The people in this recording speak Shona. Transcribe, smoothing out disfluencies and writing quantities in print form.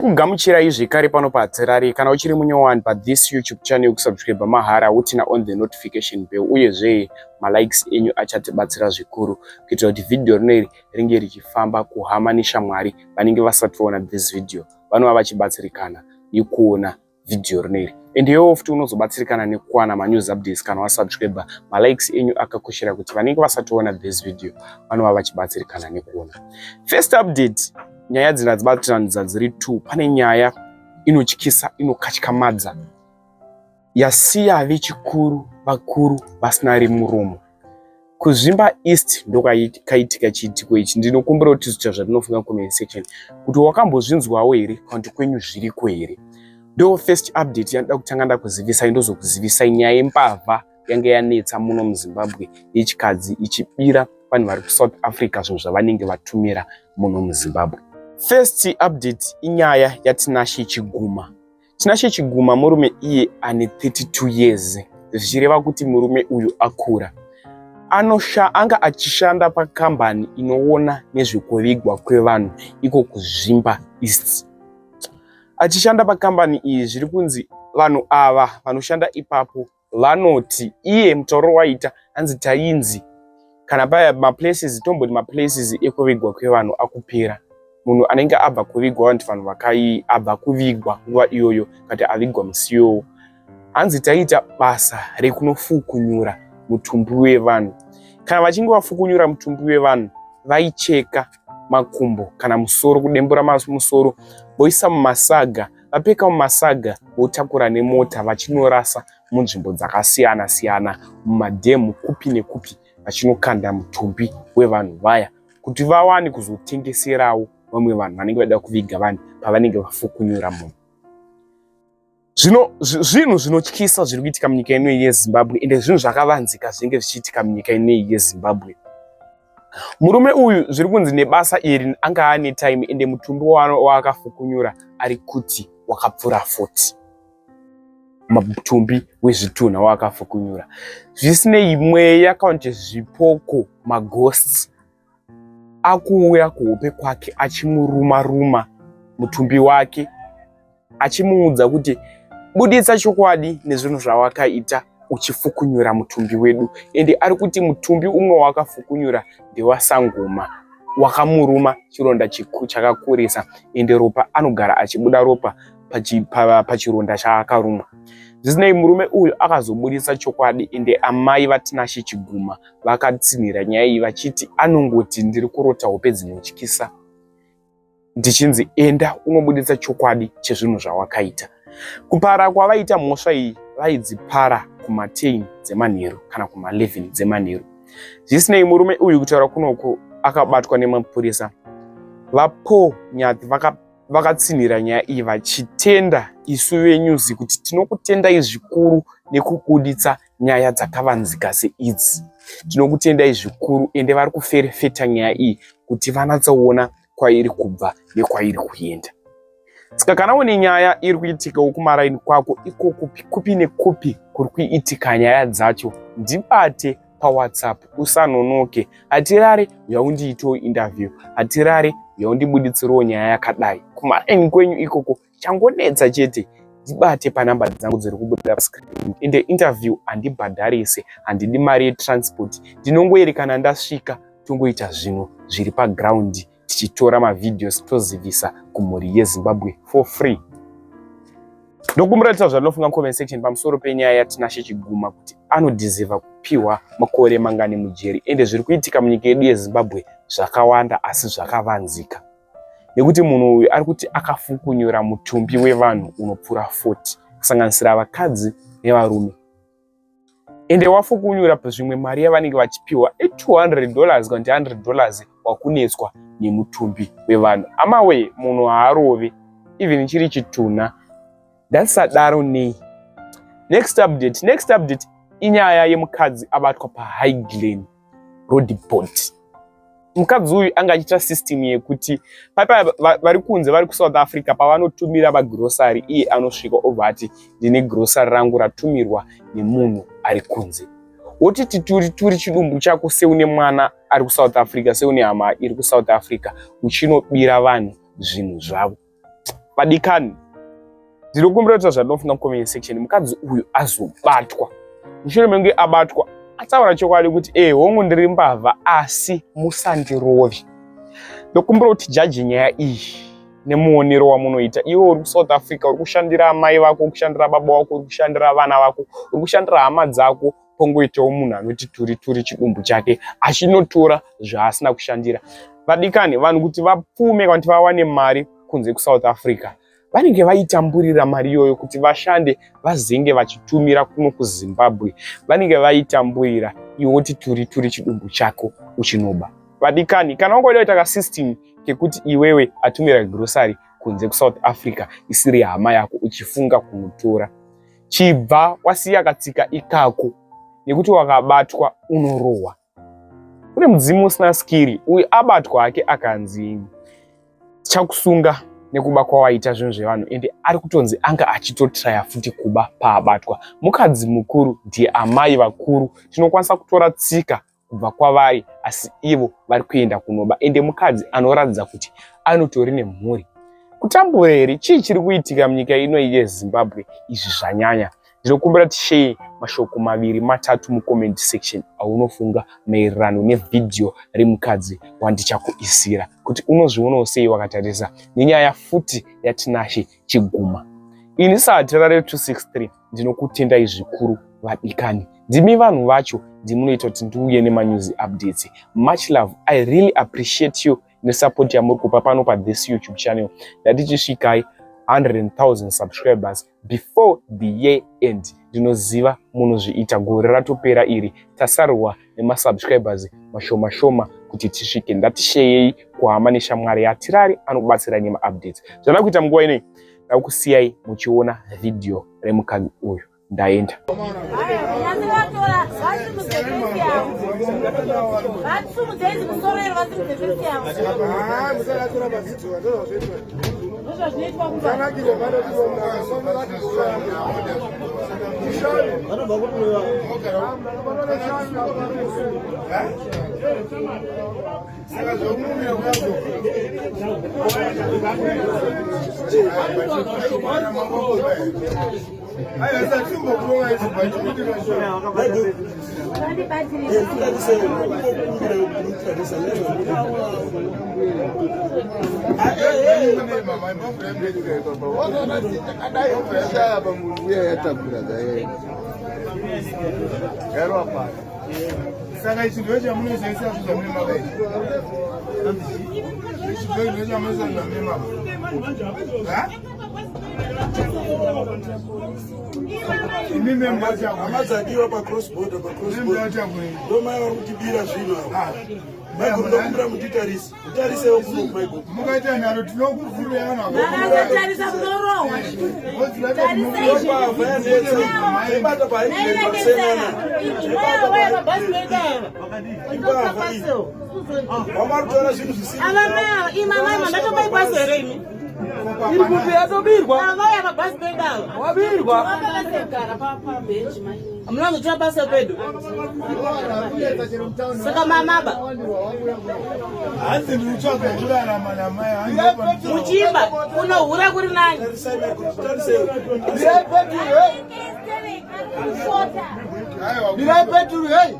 Kugamuchirai zvekare pano paTerare. Kana uchiri munyowani pa this YouTube channel, kusubscribe mahara utina on the notification bell uyezve likes enyu achatibatsira zvikuru kuitira kuti video rineri ringe richifamba kuhama neshamwari vanenge vasati vaona this video vanova vachibatsirikana nekuona video rineri. And iwewe futi unozobatsirikana nekuwana news updates kana wasubscribe. Likes enyu akakoshera kuti vanenge vasati vaona this video vanova vachibatsirikana nekuona. First update, nyaya dzinobatsiranidza dziri 2. Pane nyaya inotyisa inokatyamadza yasiya vechikuru vakuru vasina rimuromo. Kuzvimba East ndokaitika chiitiko ichi. Ndinokumbira kuti zvicha zvatinofunga comment section kuti wakambozvinzwawo here kuti kwenyu zviriko here. Ndo first update yandoda kutanga ndakuzivisa indozokuzivisa nyaya yembavha yange yanetsa muno muZimbabwe yechikadzi ichibira vanhu vari kuSouth Africa zvinhu zvavanenge vatumira muno muZimbabwe. First update inyaya yaTinashe Chiguma. Tinashe Chiguma murume iye ane 32 years. Zvichireva kuti murume uyu akura. Anga achishanda pakambani inoona nezvekuvigwa kwevanhu iko kuZvimba East. Achishanda pakambani iyi zviri kunzi vanhu ava vanoshanda ipapo vanoti iye mutauro waita anzi tainzi kana paya maplaces tomboti maplaces ekuvigwa kwevanhu akupera. Munhu anenge abva kuvigwa vantu vanhu abva kuvigwa nguva iyoyo kuti avigwa musiyo. Anzi taita basa rekunofukunyura mutumbi wevanhu. Kana vachinge vafukunyura mutumbi wevanhu vaicheka makumbo kana musoro, kudembura musoro voisa mumasaga, vapeka mumasaga votakura nemota vachinorasa munzvimbo dzakasiyana siyana mumadhemu kupi nekupi vachinokanda mutumbi wevanhu vaya kuti vawane kuzotengeserawo vamwe vanhu vanenge vada kuviga vanhu pavanenge vafukunyura munhu. Zvinhu zvinotyisa zviri kuitika munyika ino yeZimbabwe ende zvinhu zvakavanzika zvinenge zvichiitika munyika ino yeZimbabwe. Murume uyu zviri kunzi nebasa iri anga ane time ende mutumbi waakafukunyura ari kuti wakapfuura 40. Mutumbi wezvitunha waakafukunyura. Zvisinei mweya kaunti zvipoko maghosts akuuya kuhope kwake achimuruma mutumbi wake achimuudza kuti buditsa chokwadi nezvinhu zvawakaita uchifukunyura mutumbi wedu. Ende ari kuti mutumbi umwe wakafukunyura ndewasangoma wakamuruma chironda chakakurisa ende ropa anogara achibuda ropa pachironda chaakarumwa. Zvisinei murume uyu akazobudisa chokwadi ende amai vaTinashe Chiguma vakatsinhira nyaya iyi vachiti anongoti ndiri kurota hope dzinotyisa. Ndichinzi enda unobudisa chokwadi chezvinhu zvawakaita. Kupara kwavaita mhosva iyi vaidzipara kuma10 dzemanheru kana kuma11 dzemanheru. Zvisinei murume uyu kutaura kunoko akabatwa nemapurisa. Vapo Nyathi vakatsinhira nyaya iyi vachitenda isu veNews kuti tinokutendai zvikuru nekubuditsa nyaya dzakavanzika seidzi. Tinokutendai zvikuru ende vari kuferefeta nyaya iyi kuti vanatsoona kwairi kubva nekwairi kuenda. Saka kana une nyaya iri kuitika kumaraini kwako iko kupi nekupi kuri kuitika nyaya dzacho, ndibate paWhatsApp, usanonoke. Hatirare yaundiitewo interview, hatirare yaundibuditsirawo nyaya yakadai. Kumaraini kwenyu ikoko changonetsa chete, ndibate panamba dzangu dziri kubuda pascreen. Ende interview handibhadharise, handidi mari yetransport. Ndinongoeri kana ndasvika tongoita zvinhu zviri paground tichitora mavideos tozivisa kumhuri yeZimbabwe for free. Ndokumbira kuti zvanofunga comment section pamusoro penyaya yaTinashe Chiguma kuti anodeserva kupiwa makore mangani mujeri. Ende zviri kuitika munyika yedu yeZimbabwe zvakawanda asi zvakavanzika. Nekuti munhu uyu ari kuti akafukunyura mutumbi wevanhu unopfuura 40 kusanganisira vakadzi nevarume. Ende wafukunyura zvimwe mari yavanenge vachipiwa $200 kana $100 wakunetswa nemutumbi wevanhu. Amawe munhu haarove even chiri chitunha. Ndasadaro nei. Next update inyaya yemukadzi abatwa paHighland Roadport. Mukadzi uyu anga achiita system yekuti vari kunze vari kuSouth Africa pavanotumira vagrocery iye anosvika obva ati ndine grocery rangu ratumirwa nemunhu ari kunze. Wotiti turi chidumbu chako seune mwana ari kuSouth Africa, seune hama iri kuSouth Africa uchinobira vanhu zvinhu zvavo. Vadikani, ndinokumbira kuti zvandinofunga mucomment section, mukadzi uyu azobatwa. Mushure mekunge abatwa, ataura chokwadi kuti hongu ndiri mbavha asi musandirovi. Ndokumbira kuti jaji nyaya iyi nemuonero wamunoita. Iwe uri kuSouth Africa, uri kushandira amai vako, uri kushandira baba vako, uri kushandira vana vako, uri kushandira hama dzako, pongoitawo munhu anoti turi chidumbu chake achinotora zvaasina kushandira. Vadikani, vanhu kuti vapfume kana kuti vawane mari kunze kuSouth Africa, vanenge vaitamburira mari iyoyo kuti vashande vazenge vachitumira kuno kuZimbabwe. Vanenge vaitamburira iwe kuti turi chidumbu chako uchinoba. Vadikani, kana ungoda kuita kasystem kekuti iwewe atumira grocery kunze kuSouth Africa isiri hama yako uchifunga kunotora, chibva wasiya katsika ikako nekuti wakabatwa unorohwa. Kune mudzimu usina skiri, uyu abatwa hake akanzi chakusunga nekuba kwawaita zvinhu zvevanhu, ende ari kutonzi anga achitotraya futi kuba paabatwa. Mukadzi mukuru ndiye amai vakuru, tinokwanisa kutora tsika kubva kwavari asi ivo vari kuenda kunoba, ende mukadzi anoratidza kuti anotori nemhuri. Kutambura here, chii chiri kuitika munyika ino yeZimbabwe? Izvi zvanyanya. Ndinokumbira tishare mashoko maviri matatu mucomment section aunofunga maererano nevidhio remukadzi wandichakuisira, kuti unozvionawo sei wakatarisa nenyaya futi yaTinashe Chiguma. Ini saTerare 263 ndinokutendai zvikuru vadikani. Ndimi vanhu vacho ndimunoita kuti ndiuye nemanews updates. Much love. I really appreciate you nesupport yamuri kupa pano pa this YouTube channel. Ndatichisvikai 100,000 subscribers before the year end. Ndinoziva munozviita, gore ratopera iri tasarwa nemasubscribers mashoma kuti tisvike. Ndatisheyei kuhama neshamwari yaTirari anokubatsira nemaupdates. Zvana kuita munguva inei, ndakusiyai muchiona video remukadzi uyu. Ndaenda. amadzadiwa pacrossborder ndoma yavari kutibira zvino maiko ndokumbira mutitarisi mutarisewo kuno kumaiko mukaita nharo tinokuvhuruyanatarisa kunorohwa ibata paaisenana wamari kutora zvinhu zvisii irikupi yatobirwa amaya mabhasi pendava wabirwa vakagara pabenchi mai amuna kutora basa pedo saka mamaba hanzi ndikutsvaga kurarama namai muchimba unohura kuri nani ndirai peturu hei